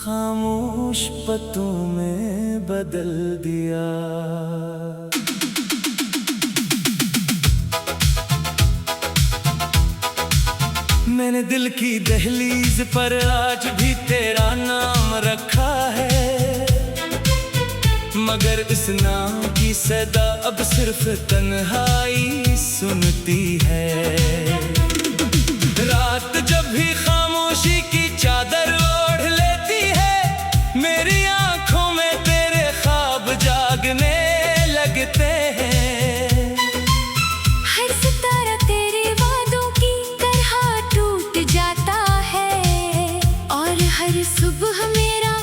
खामोश पतों में बदल दिया। मैंने दिल की दहलीज पर आज भी तेरा नाम रखा है, मगर इस नाम की सदा अब सिर्फ तन्हाई सुनती है। रात जब भी खामोशी की चादर ओढ़ लेती है, मेरी आंखों में तेरे ख्वाब जागने लगते हैं। हर सितारा तेरे वादों की तरह टूट जाता है, और हर सुबह मेरा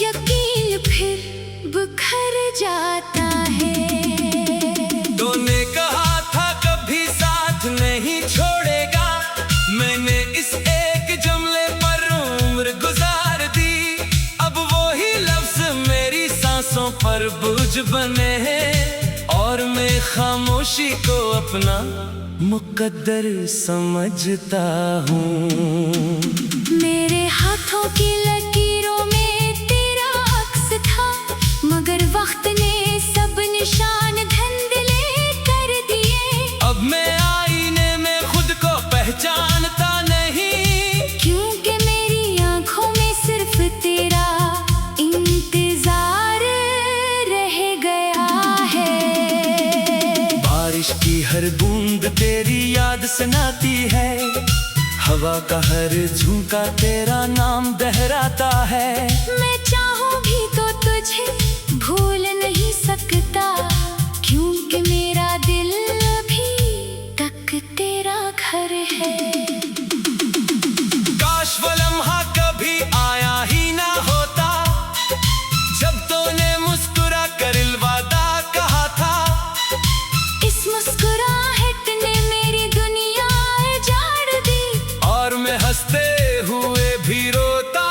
यकीन फिर बिखर जाता है। तूने कहा था कभी साथ नहीं छोड़ेगा, मैंने इस एक जुमले पर उम्र गुजार दी। अब वो ही लफ्ज मेरी सांसों पर बोझ बने हैं, और मैं खामोशी को अपना मुकद्दर समझता हूँ। मेरे हाथों की लकीरों में तेरा अक्स था, मगर वक्त ने सब निशान धुंधले कर दिए। अब मैं आईने में खुद को पहचानता नहीं, क्योंकि मेरी आंखों में सिर्फ तेरा इंतजार रह गया है। बारिश की हर बूंद तेरी याद सुनाती है, हवा का हर झोंका तेरा नाम दोहराता है। मैं चाहूं भी तो तुझे भूल नहीं सकता, क्योंकि मेरा दिल अभी तक तेरा घर है। काश वो लम्हा कभी आया ही ना होता, जब तूने मुस्कुरा कर अलविदा कहा था। इस मुस्कुराहट ने मेरी दुनिया उजाड़ दी, और मैं हंसते हुए भी रोता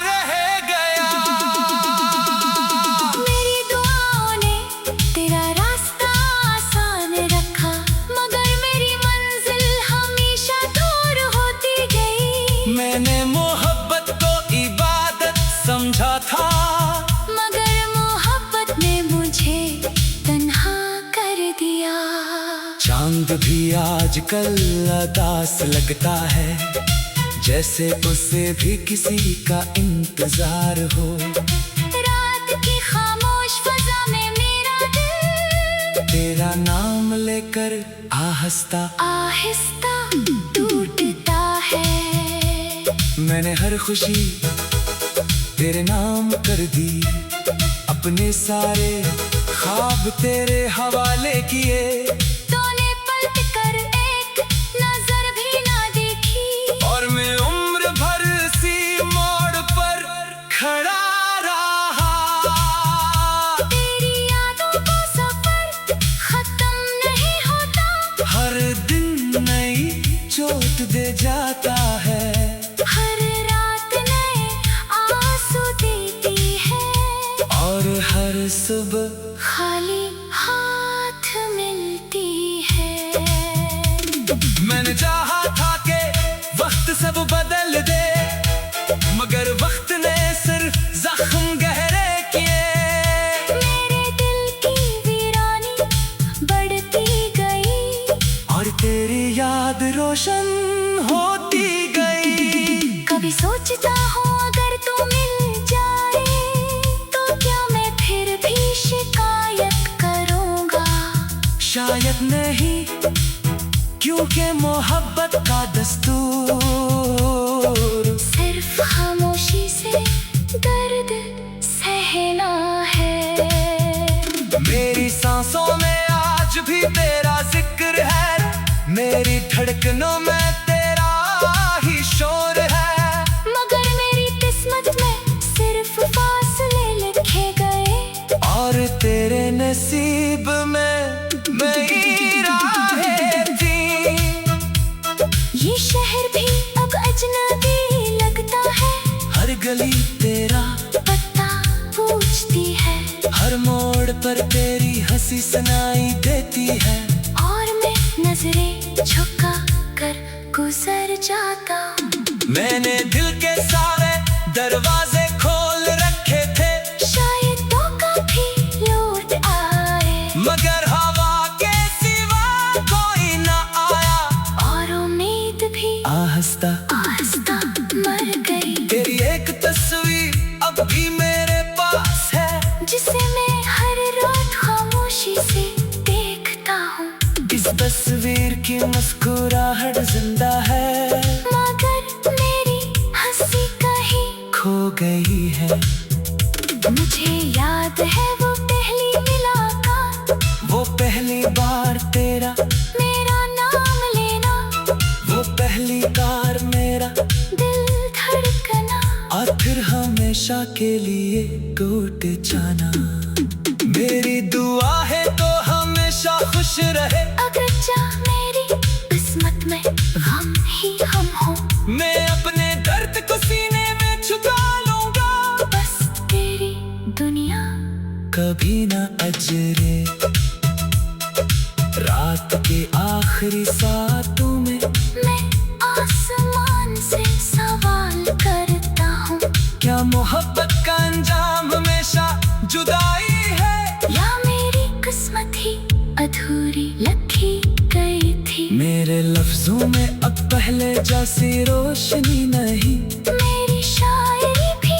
रह गया। मेरी दुआओं ने तेरा रास्ता आसान रखा, मगर मेरी मंजिल हमेशा दूर होती गई। मैंने मोहब्बत को इबादत समझा था, मगर मोहब्बत ने मुझे तन्हा कर दिया। चांद भी आजकल उदास लगता है, जैसे उसे भी किसी का इंतजार हो। रात की खामोश फजा में मेरा दिल तेरा नाम लेकर आहिस्ता आहिस्ता टूटता है। मैंने हर खुशी तेरे नाम कर दी, अपने सारे ख्वाब तेरे हवाले किए। तूने पलट कर एक नजर भी ना देखी, और मैं उम्र भर सी मोड़ पर खड़ा रहा। तेरी यादों का सफर खत्म नहीं होता, हर दिन नई चोट दे जाता है। हर रात नए आंसू देती है, और हर सुबह खाली हाथ मिलती है। मैंने चाहा था कि वक्त सब बदल दे, मगर वक्त ने सिर्फ जख्म गहरे किए। मेरे दिल की वीरानी बढ़ती गई, और तेरी याद रोशन होती गई। कभी सोचता हूँ अगर तू मिल जाए, तो क्या मैं फिर भी शिकायत करूँगा? शायद नहीं, क्योंकि मोहब्बत का दस्तूर सिर्फ खामोशी से दर्द सहना है। मेरी सांसों में आज भी तेरा जिक्र है, मेरी धड़कनों में तेरा ही शोर है। मगर मेरी किस्मत में सिर्फ फासले लिखे गए, और तेरे नसीब में मेरी राहें थी। ये शहर भी अब अजनबी लगता है, हर गली तेरा पता पूछती है, हर मोड़ पर तेरी हंसी सुनाई देती है। और मैं नजरें झुका कर गुजर जाता। मैंने दिल के सारे दरवाजे खोले, तस्वीर की मुस्कुराहट जिंदा है, मगर मेरी हंसी कहीं खो गई है। मुझे याद है वो पहली मुलाकात, वो पहली बार तेरा मेरा नाम लेना, वो पहली बार मेरा दिल धड़कना, और फिर हमेशा के लिए टूट जाना। मेरी दुआ है तो हमेशा खुश रहे, अगर चाह मेरी किस्मत में हम ही हम हो, मैं अपने दर्द को सीने में छुपा लूंगा, बस तेरी दुनिया कभी न अजरे। रात के आखिरी सातों में मैं आसमान से सवाल करता हूँ, क्या मोहब्बत का अंजाम हमेशा जुदाई है, या मेरी किस्मत ही अधूरी लिखी गई थी। मेरे लफ्जों में अब पहले जैसी रोशनी नहीं, मेरी शायरी भी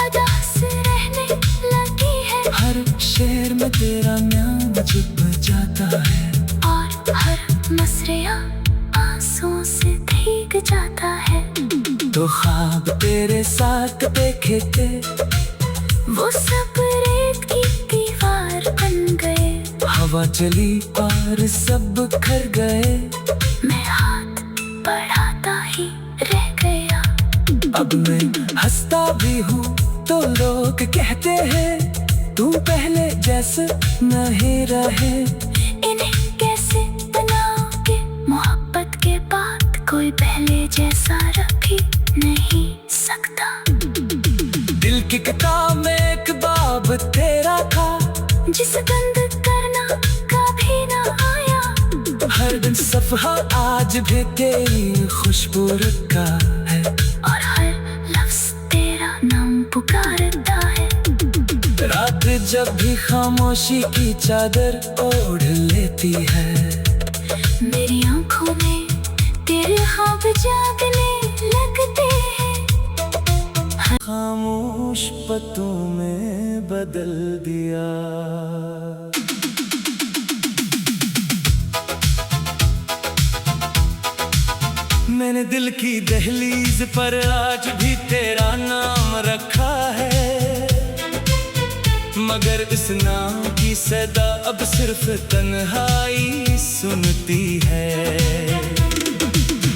अदा से रहने लगी है, हर शेर में तेरा नाम छुप जाता है, और हर मसरिया आंसुओं से भीग जाता है। तो ख्वाब तेरे साथ देखे थे, वो सब रेत की दीवार बन गए, हवा चली और सब बिखर गए, मैं हाथ बढ़ाता ही रह गया। अब मैं हंसता भी हूँ तो लोग कहते हैं तू पहले जैसे नहीं रहे। इन्हें कैसे बनाओगे मोहब्बत के बाद, कोई पहले जैसा रख ही नहीं सकता। दिल की किताब में एक बाब तेरा था, जिसे बंद करना कभी ना आया, हर दिन सफहा आज भी तेरी खुशबू रखा है, और हर लफ्ज तेरा नाम पुकारता है। रात जब भी खामोशी की चादर ओढ़ लेती है, मेरी आंखों में तेरे ख्वाब जागने लगते हैं, खामोश पतों में बदल दिया। मैंने दिल की दहलीज पर आज भी तेरा नाम रखा है, मगर इस नाम की सदा अब सिर्फ तन्हाई सुनती है।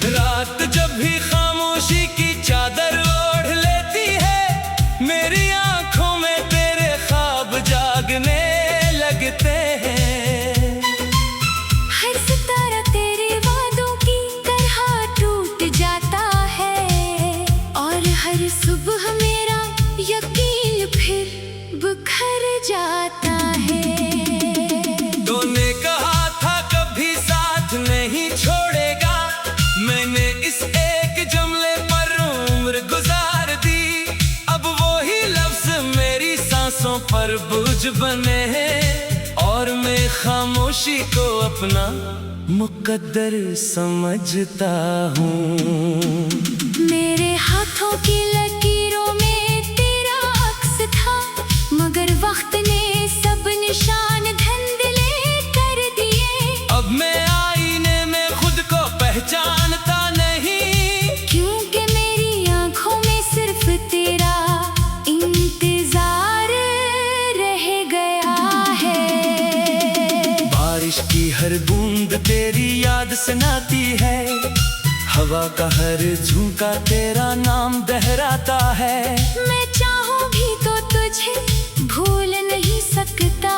रात जब भी खामोशी की चादर ओढ़ लेती है, मेरी आंखों में तेरे ख्वाब जागने लगते हैं। हर सितारा तेरे वादों की तरह टूट जाता है, और हर सुबह मेरा यकीन फिर बिखर जाता है। तूने कहा था कभी साथ नहीं छोड़ेगा, मैंने इस एक जुमले पर उम्र गुजार दी, अब वो ही लफ्ज मेरी सांसों पर बोझ बने हैं, और मैं खामोशी को अपना मुकद्दर समझता हूँ। मेरे हाथों की लकीरों में तेरा अक्स था, मगर वक्त ने सब निशान धुंधले कर दिए। अब मैं आईने में खुद को पहचानता नहीं, क्योंकि मेरी आंखों में सिर्फ तेरा इंतजार रह गया है। बारिश की हर बूंद तेरी याद सुनाती है, हवा का हर झोंका तेरा नाम दोहराता है। मैं चाहूं भी तो तुझे भूल नहीं सकता,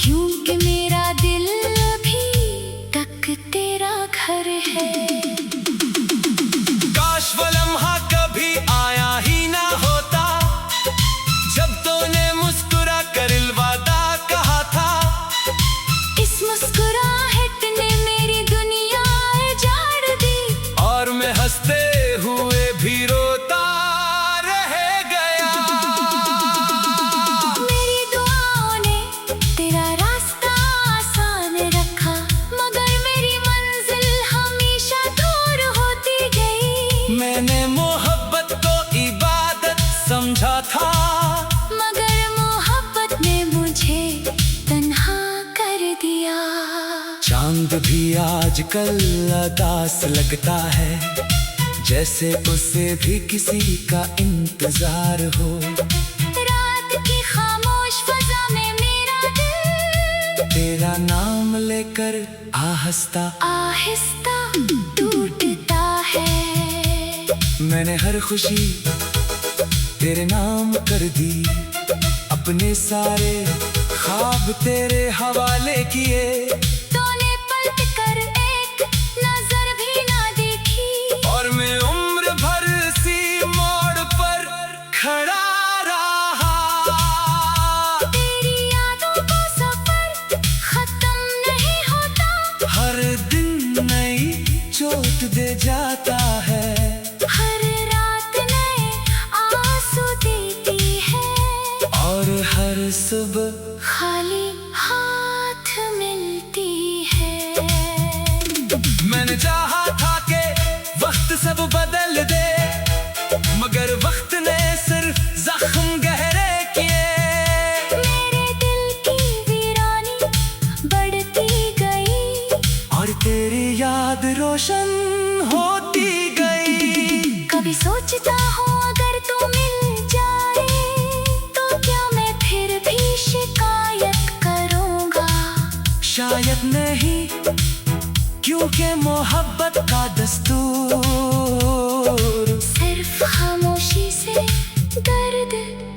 क्योंकि मेरा दिल अभी तक तेरा घर है। काश वो लम्हा कभी आया ही ना होता, जब तूने मुस्कुरा कर अलविदा कहा था। इस मुस्कुराहट ने मेरी दुनिया उजाड़ दी, और मैं हंसते हुए भी रोता रह गया। मेरी दुआओं ने तेरा रास्ता आसान रखा, मगर मेरी मंजिल हमेशा दूर होती गई। मैंने मोहब्बत को इबादत समझा था, मगर मोहब्बत ने मुझे तन्हा कर दिया। चांद भी आजकल उदास लगता है, जैसे उसे भी किसी का इंतजार हो। रात की खामोश फजा में मेरा दिल तेरा नाम लेकर आहिस्ता आहिस्ता टूटता है। मैंने हर खुशी तेरे नाम कर दी, अपने सारे ख्वाब तेरे हवाले किए। तूने पलट कर एक नजर भी ना देखी, और मैं उम्र भर सी मोड़ पर खड़ा रहा। तेरी यादों का सफर खत्म नहीं होता, हर दिन नई चोट दे जाता है। हर रात नए आंसू देती है, और हर सुबह खाली हाथ मिलती है। मैंने चाहा था कि वक्त सब बदल दे, मगर वक्त ने सिर्फ जख्म गहरे किए। मेरे दिल की वीरानी बढ़ती गई, और तेरी याद रोशन होती गई। कभी सोचता हूँ अगर तू मिल जाए तो क्या मैं फिर भी शिकायत करूँगा। शायद नहीं, क्योंकि मोहब्बत का दस्तूर सिर्फ खामोशी से दर्द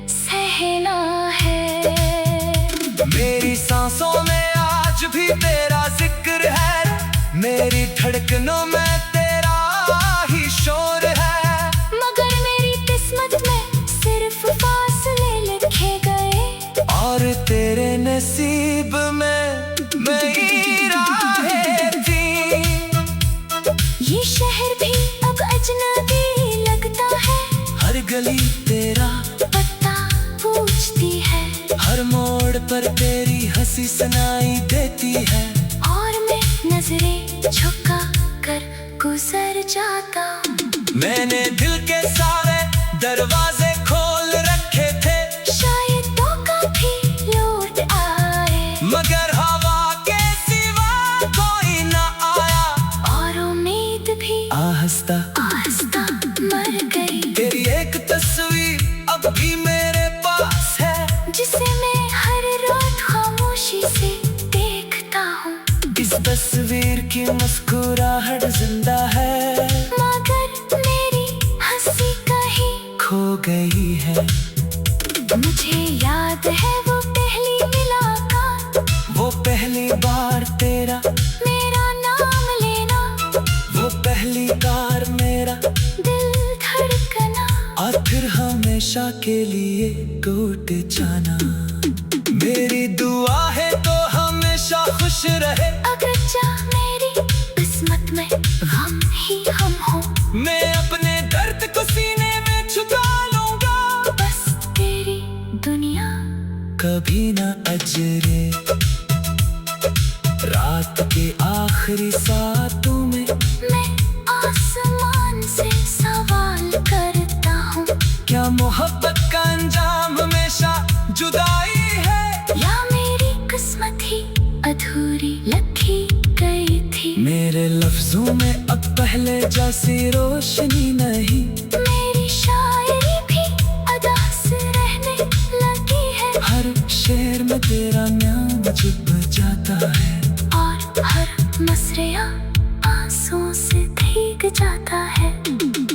सहना है। मेरी सांसों में आज भी तेरा जिक्र है, मेरी धड़कनों में तेरा ही शोर है। मगर मेरी किस्मत में सिर्फ फासले लिखे गए, और तेरे नसीब में मेरी राहें थी। ये शहर भी अब अजनबी लगता है। हर गली तेरा पता पूछती है, हर मोड़ पर तेरी हंसी सुनाई देती है। और मैं नजरें झुका कर गुजर जाता हूँ। मैंने दिल के सारे दरवाजे खोल रखे थे, शायद तो कभी लौट आए, मगर हवा के सिवा कोई न आया। और उम्मीद भी आहिस्ता आहिस्ता मर गई, तेरी एक तस्वीर अब भी मेरे पास है, जिसे मैं हर रात खामोशी से देखता हूँ। इस तस्वीर की मुस्कुराहट जिंदा है, मगर मेरी हंसी कहीं खो गई है। मुझे याद है वो पहली मुलाकात, वो पहली बार तेरा मेरा नाम लेना, वो पहली बार मेरा दिल धड़कना, और फिर हमेशा के लिए टूट जाना। मेरी दुआ है तो हमेशा खुश रहे, अगर चाह मेरी किस्मत में हम ही हम हो। मैं अपने दर्द को सीने में छुपा लूंगा, बस तेरी दुनिया कभी न अजरे। रात के आखिरी सातों में मैं आसमान से सवाल करता हूँ, क्या मोहब्बत का अंजाम हमेशा जुदाई है, या मेरी किस्मत ही अधूरी लगी गई थी। मेरे लफ्जों में अब पहले जैसी रोशनी नहीं, मेरी शायरी भी अदास रहने लगी है, हर शेर में तेरा नाम छुप जाता है, और हर मसरिया आंसुओं से भीग जाता है।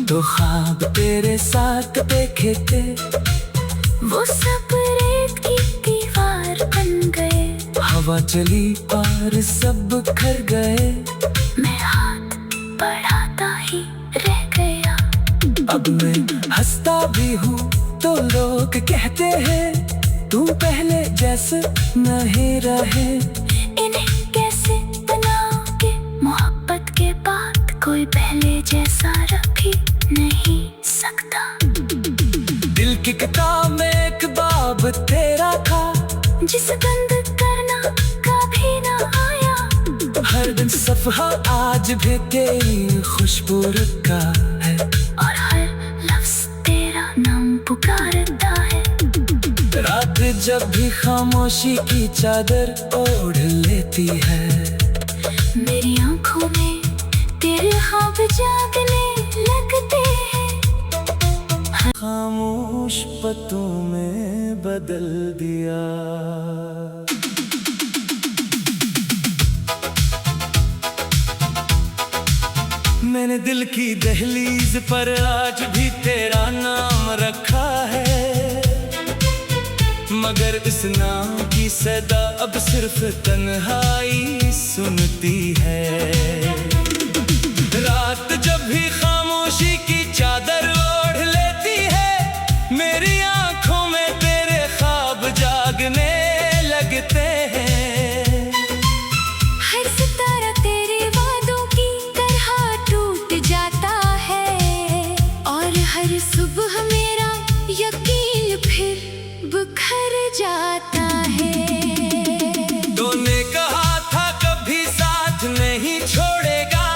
तो ख्वाब तेरे साथ देखे थे, वो सब रेत की दीवार बन गए, हवा चली और सब बिखर गए। मैं हाथ बढ़ाता ही रह गया। अब मैं हंसता भी हूँ तो लोग कहते हैं तू पहले जैसे नहीं रहे। इन्हें कैसे बनाओगे, मोहब्बत के बाद कोई पहले जैसा रख ही नहीं सकता। दिल की किताब में एक बाब तेरा था, जिसे बंद करना कभी ना आया। हर दिन सफहा आज भी तेरी खुशबू रखा है, और हर लफ्ज तेरा नाम पुकारता है। रात जब भी खामोशी की चादर ओढ़ लेती है, मेरी जागने लगते हैं। खामोश पतों में बदल दिया। मैंने दिल की दहलीज पर आज भी तेरा नाम रखा है, मगर इस नाम की सदा अब सिर्फ तन्हाई सुनती है। रात जब भी खामोशी की चादर ओढ़ लेती है, मेरी आंखों में तेरे ख्वाब जागने लगते हैं। हर सितारा तेरे वादों की तरह टूट जाता है, और हर सुबह मेरा यकीन फिर बिखर जाता है। तूने कहा था कभी साथ नहीं छोड़ेगा,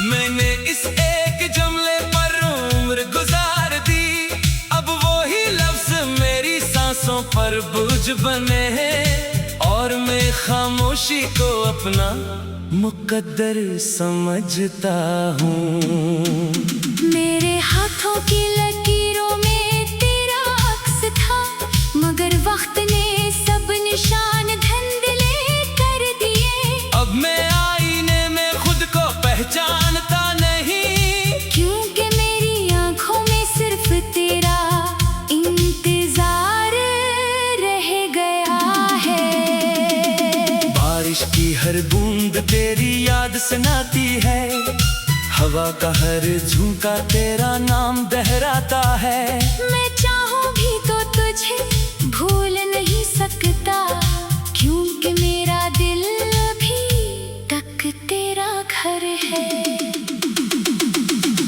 मैंने इस एक जुमले पर उम्र गुजार दी। अब वो ही लफ्ज मेरी सांसों पर बोझ बने हैं, और मैं खामोशी को अपना मुकद्दर समझता हूँ। मेरे हाथों की लकीरों में तेरा अक्स था, मगर वक्त ने सब निशान धुंधले कर दिए। अब मैं आईने में खुद को पहचानता नहीं, क्योंकि मेरी आंखों में सिर्फ तेरा इंतजार रह गया है। बारिश की हर बूंद तेरी याद सुनाती है, हवा का हर झोंका तेरा नाम दोहराता है। मैं चाहूं भी तो तुझे भूल नहीं सकता, क्योंकि मेरा दिल अभी तक तेरा घर है।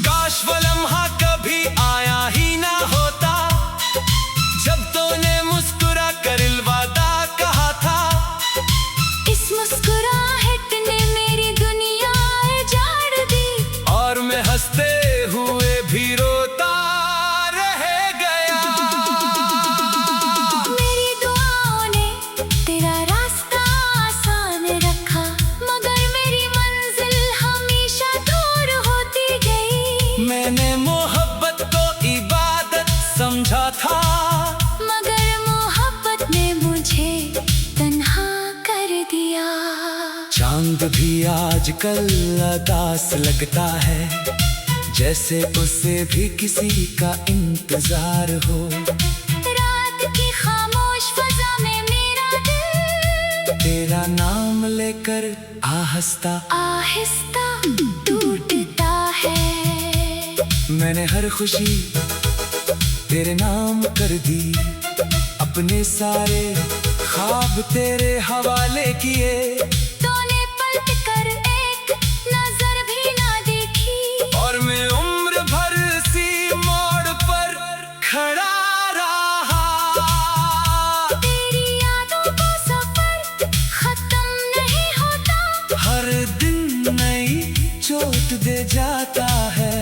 काश वो लम्हा कभी आया ही ना होता, जब तूने मुस्कुरा कर अलविदा कहा था। इस मुस्कुराहट ने मेरी दुनिया उजाड़ दी, और मैं हंसते हुए भी रोता रह गया। मेरी दुआओं ने तेरा रास्ता आसान रखा, मगर मेरी मंजिल हमेशा दूर होती गई। मैंने मोहब्बत को इबादत समझा था, मगर मोहब्बत ने मुझे तन्हा कर दिया। चांद भी आजकल उदास लगता है, जैसे उसे भी किसी का इंतजार हो। रात की खामोश फजा में मेरा दिल तेरा नाम लेकर आहिस्ता आहिस्ता टूटता है। मैंने हर खुशी तेरे नाम कर दी, अपने सारे ख्वाब तेरे हवाले किए। तूने पलट कर एक नजर भी ना देखी, और मैं उम्र भर सी मोड़ पर खड़ा रहा। तेरी यादों का सफर खत्म नहीं होता, हर दिन नई चोट दे जाता है।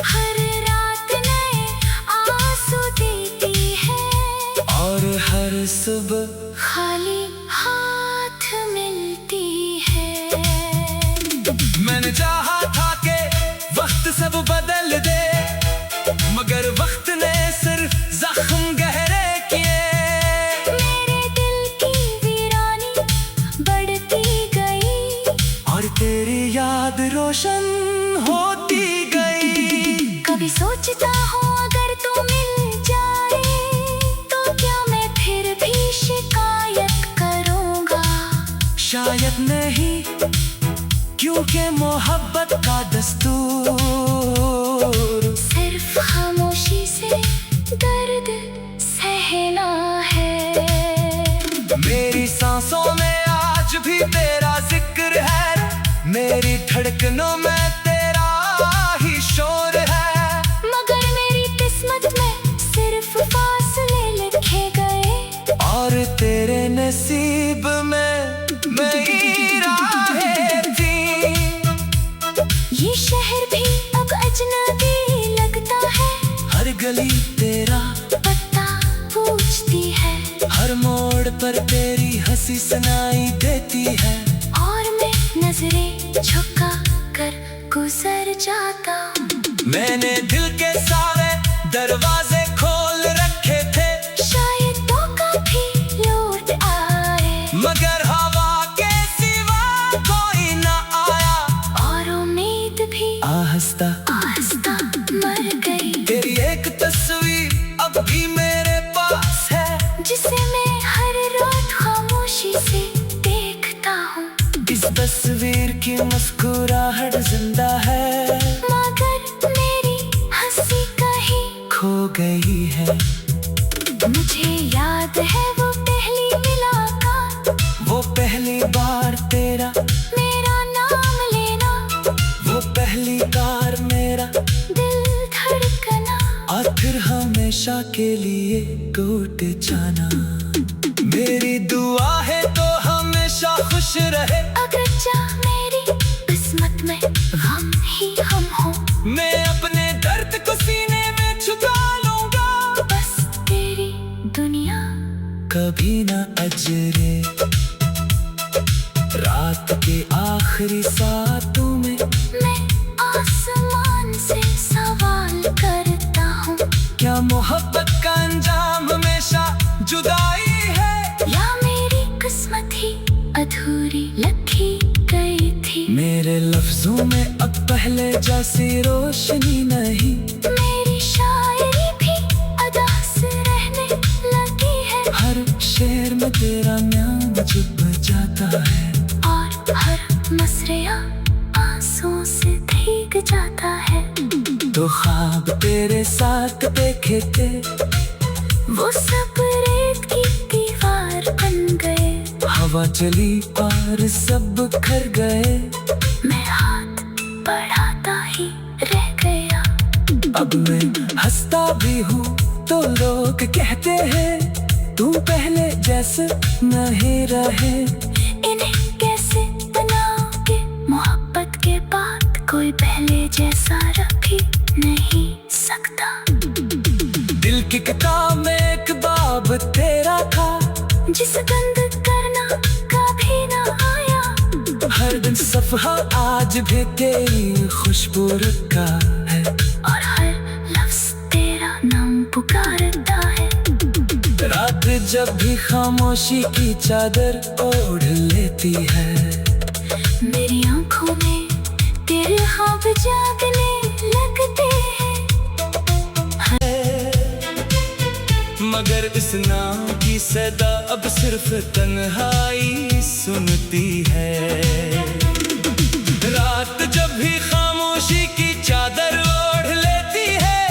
हर रात नए आंसू देती है, और हर सुबह खाली हाथ मिलती है। मैंने चाहा था कि वक्त सब बदल दे, मगर वक्त ने सिर्फ जख्म गहरे किए। मेरे दिल की वीरानी बढ़ती गई, और तेरी याद रोशन होती गई। कभी सोचता हूँ अगर तू मिल जाए, तो क्या मैं फिर भी शिकायत करूँगा? शायद नहीं, क्योंकि मोहब्बत का दस्तूर सिर्फ खामोशी से दर्द सहना है। मेरी सांसों में आज भी तेरा जिक्र है, मेरी धड़कनों में तेरा ही शोर है। मगर मेरी किस्मत में सिर्फ फासले लिखे गए, और तेरे नसीब में मेरी राहें थी। ये शहर भी अब अजनबी लगता है, हर गली तेरा पता पूछती है, हर मोड़ पर तेरी हंसी सुनाई देती है। और मैं नजरें झुका कर गुजर जाता हूँ। मैंने दिल के सारे दरवाजे खोल रखे थे, शायद तो कभी लौट आए, मगर हवा के सिवा कोई न आया। और उम्मीद भी आहिस्ता आहिस्ता मर गई। तेरी एक तस्वीर अब भी मेरे पास है, जिसे मैं हर रोज खामोशी से देखता हूँ। इस तस्वीर की मुस्कुराहट जिंदा है, मगर मेरी हंसी कहीं खो गई है। मुझे याद है वो पहली मुलाकात, वो पहली बार तेरा मेरा नाम लेना, वो पहली कार मेरा दिल धड़कना, और फिर हमेशा के लिए टूट जाना। मेरी दुआ है तो हमेशा खुश रहे, अगर जा मेरी किस्मत में हम ही हम हो। मैं अपने दर्द को सीने में छुपा लूंगा, बस तेरी दुनिया कभी ना अजरे। रात के आखिरी सातों में मैं आसमान से सवाल करता हूँ, क्या मोहब्बत का अंजाम हमेशा जुदाई है, या मेरी किस्मत ही अधूरी लगी गई थी। मेरे लफ्जों में अब पहले जैसी रोशनी नहीं, मेरी शायरी भी अदा से रहने लगी है, हर शेर में तेरा नाम छुप जाता है, और हर मसरिया आंसुओं से भीग जाता है। तो ख्वाब तेरे साथ देखे थे, वो सब रेत की दीवार बन गए, हवा चली और सब बिखर गए। मैं हाथ बढ़ाता ही रह गया। अब मैं हंसता भी हूँ तो लोग कहते हैं तू पहले जैसे नहीं रहे। इन्हें कैसे बनाओगे मोहब्बत के बाद, कोई पहले जैसा रख ही नहीं सकता। दिल की किताब में एक बाब तेरा था, जिसे बंद करना कभी ना आया, हर दिन सफहा आज भी तेरी खुशबू रखा है, और हर लफ्ज तेरा नाम पुकारता है। रात जब भी खामोशी की चादर ओढ़ लेती है, मेरी आंखों में तेरे ख्वाब जागने लगते हैं। मगर इस नाम की सदा अब सिर्फ तन्हाई सुनती है। रात जब भी खामोशी की चादर ओढ़ लेती है,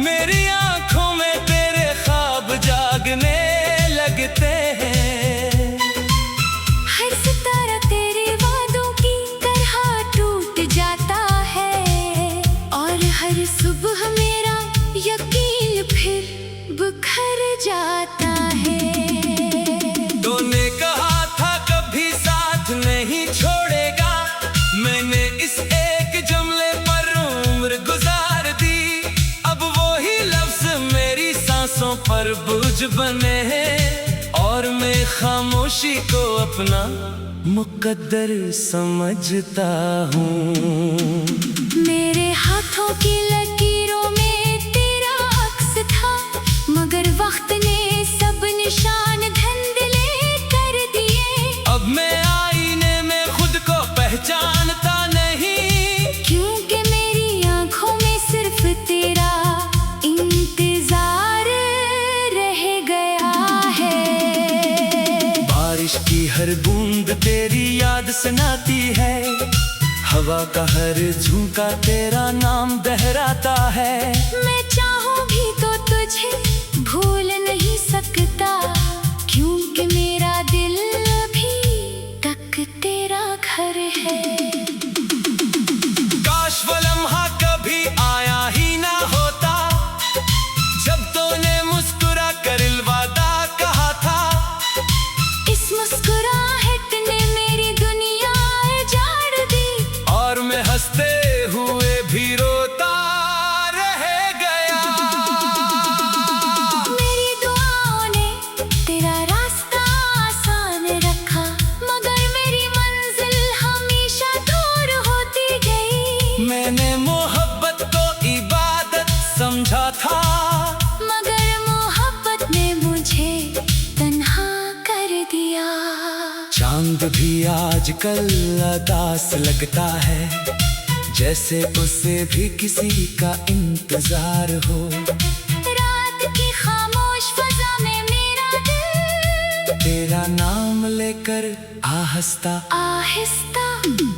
मेरी आंखों में तेरे ख्वाब जागने लगते हैं। हर सितारा तेरे वादों की तरह टूट जाता है, और हर सुबह मेरा यकीन फिर बिखर जाता है। तूने कहा था कभी साथ नहीं छोड़ेगा, मैंने इस एक जुमले पर उम्र गुजार दी। अब वो ही लफ्ज मेरी सांसों पर बोझ बने हैं, और मैं खामोशी को अपना मुकद्दर समझता हूँ। मेरे हाथों की लकीरों में तेरा अक्स था, मगर वक्त ने सब निशान धुंधले कर दिए। अब मैं आईने में खुद को पहचानता नहीं, क्योंकि मेरी आंखों में सिर्फ तेरा इंतजार रह गया है। बारिश की हर बूंद तेरी याद सुनाती है, हवा का हर झोंका तेरा नाम दोहराता है। मैं चाहूं भी तो तुझे भूल नहीं सकता, क्योंकि मेरा दिल अभी तक तेरा घर है। काश वो लम्हा कभी आया ही ना होता, जब तूने मुस्कुरा कर अलविदा कहा था। इस मुस्कुराहट ने मेरी दुनिया उजाड़ दी, और मैं हंसते हुए भी रोता रह गया। मेरी चांद भी आजकल उदास लगता है, जैसे उसे भी किसी का इंतजार हो। रात की खामोश फजा में मेरा दिल तेरा नाम लेकर आहिस्ता आहिस्ता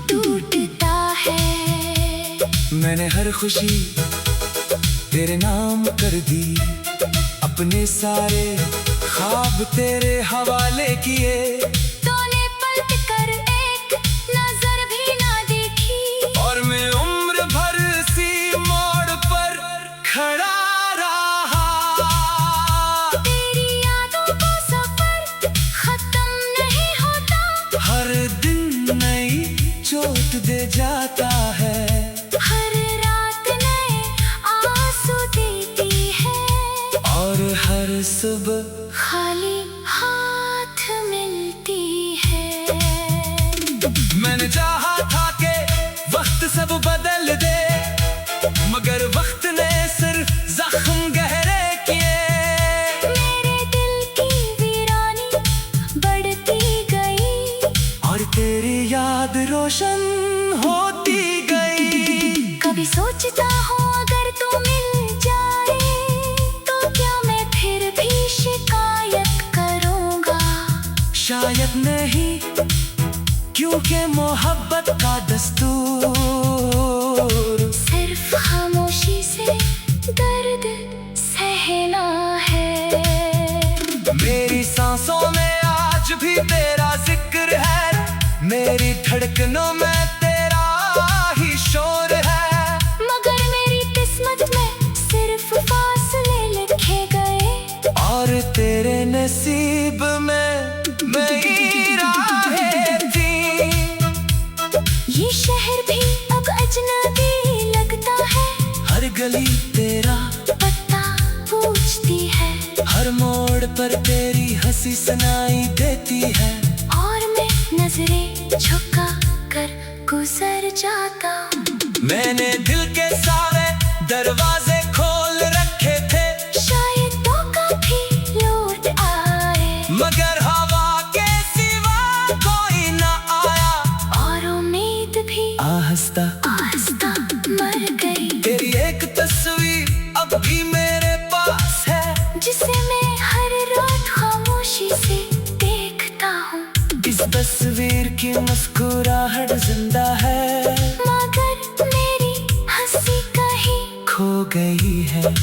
टूटता है। मैंने हर खुशी तेरे नाम कर दी, अपने सारे ख्वाब तेरे हवाले किए। तूने पलट कर एक नजर भी ना देखी, और मैं उम्र भर सी मोड़ पर खड़ा रहा। तेरी यादों का सफर खत्म नहीं होता, हर दिन नई चोट दे जाता है। हर रात नए आंसू देती है, और हर सुबह खाली हाथ मिलती है। मैंने चाहा था कि वक्त सब बदल दे, मगर वक्त ने सिर्फ जख्म गहरे किए। मेरे दिल की वीरानी बढ़ती गई, और तेरी याद रोशन होती गई। कभी सोचता हूँ अगर तू मिल जाए तो क्या मैं फिर भी शिकायत करूँगा। शायद नहीं, क्योंकि मोहब्बत का दस्तूर सिर्फ खामोशी से दर्द सहना है। मेरी सांसों में आज भी तेरा जिक्र है, मेरी धड़कनों में तेरा ही शोर है। मगर मेरी किस्मत में सिर्फ फासले लिखे गए, और तेरे नसीब में मेरी राहें थी। ये शहर भी अब अजनबी लगता है। हर गली तेरा पता पूछती है, हर मोड़ पर तेरी हंसी सुनाई देती है। और मैं नजरें झुका कर गुजर जाता हूँ। मैंने दिल के सारे दरवाजे खोल रखे थे, शायद तो कभी लौट आए, मगर हवा के सिवा कोई न आया। और उम्मीद भी आहिस्ता आहिस्ता मर गई, तेरी एक तस्वीर अब भी मेरे पास है, जिसे मैं हर रोज खामोशी से देखता हूँ। इस तस्वीर की मुस्कुराहट जिंदा है, मगर मेरी हंसी कहीं खो गई है।